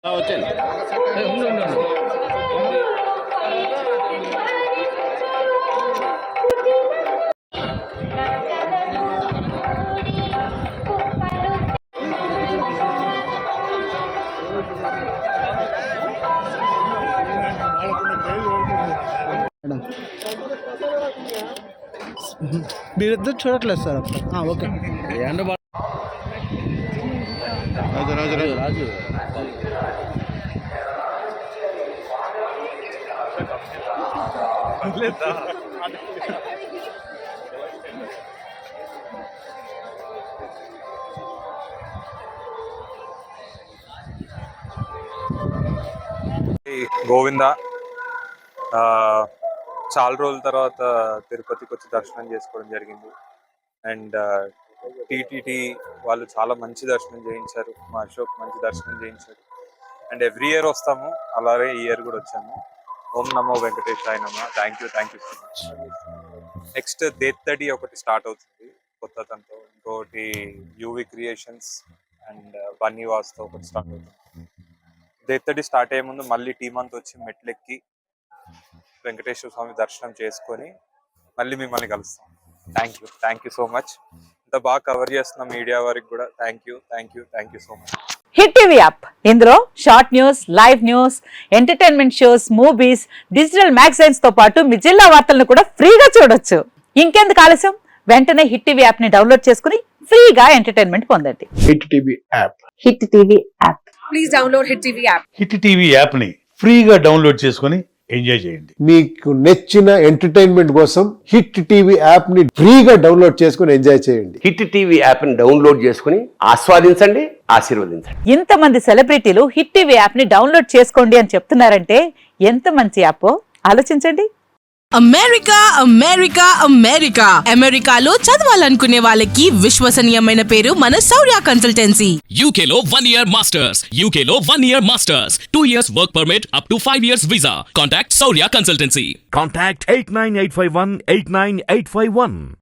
వచ్చాను. మీరిద్దరు చూడట్లేదు సార్ అప్పుడు ఓకే రాజు రాజు రాజు రాజు గోవింద చాలా రోజుల తర్వాత తిరుపతికి వచ్చి దర్శనం చేసుకోవడం జరిగింది. అండ్ టీటీటీ వాళ్ళు చాలా మంచి దర్శనం చేయించారు. మా అశోక్ మంచి దర్శనం చేయించారు. అండ్ ఎవ్రీ ఇయర్ వస్తాము, అలాగే ఈ ఇయర్ కూడా వచ్చాము. ఓం నమో వెంకటేశాయ నమః. Thank you so much. Next Dhethadi ఒకటి స్టార్ట్ అవుతుంది కొత్త తనతో, ఇంకోటి యూవి క్రియేషన్స్ అండ్ బన్నీ వాస్తో ఒకటి స్టార్ట్ అవుతుంది. దేత్తడి స్టార్ట్ అయ్యే ముందు మళ్ళీ టీం అంతా వచ్చి మెట్లెక్కి వెంకటేశ్వర స్వామి దర్శనం చేసుకొని మళ్ళీ మిమ్మల్ని కలుస్తాం. Thank you so much. ఇంత బాగా కవర్ చేస్తున్న మీడియా వారికి కూడా thank you so much. Hit TV app, ఇందులో short news, live news, entertainment shows, movies, digital magazines తో పాటు మీ జిల్లా వార్తలను కూడా ఫ్రీగా చూడొచ్చు. ఇంకెందుకు ఆలస్యం, వెంటనే హిట్ టీవీ యాప్ ని డౌన్లోడ్ చేసుకుని ఫ్రీగా ఎంటర్టైన్మెంట్ పొందండి. Hit TV app. Hit TV app. Please download hit TV app. Hit TV app ని ఫ్రీగా డౌన్లోడ్ చేసుకొని ఎంజాయ్ చేయండి. మీకు నచ్చిన ఎంటర్టైన్మెంట్ కోసం హిట్ టీవీ యాప్ ని ఫ్రీగా డౌన్లోడ్ చేసుకొని ఎంజాయ్ చేయండి. హిట్ టీవీ యాప్ ని డౌన్లోడ్ చేసుకుని ఆస్వాదించండి, ఆశీర్వదించండి. ఇంతమంది సెలబ్రిటీలు హిట్ టీవీ యాప్ ని డౌన్లోడ్ చేసుకోండి అని చెప్తున్నారంటే ఎంత మంచి యాప్ ఆలోచించండి. అమెరికా అమెరికా అమెరికా అమెరికాలో చదవాలనుకునే వాళ్ళకి విశ్వసనీయమైన పేరు మన శౌర్య కన్సల్టెన్సీ. UK లో 1 year masters. UK లో 1 year masters. 2 years work permit up to 5 years visa. Contact Saurya Consultancy. Contact 89851 89851.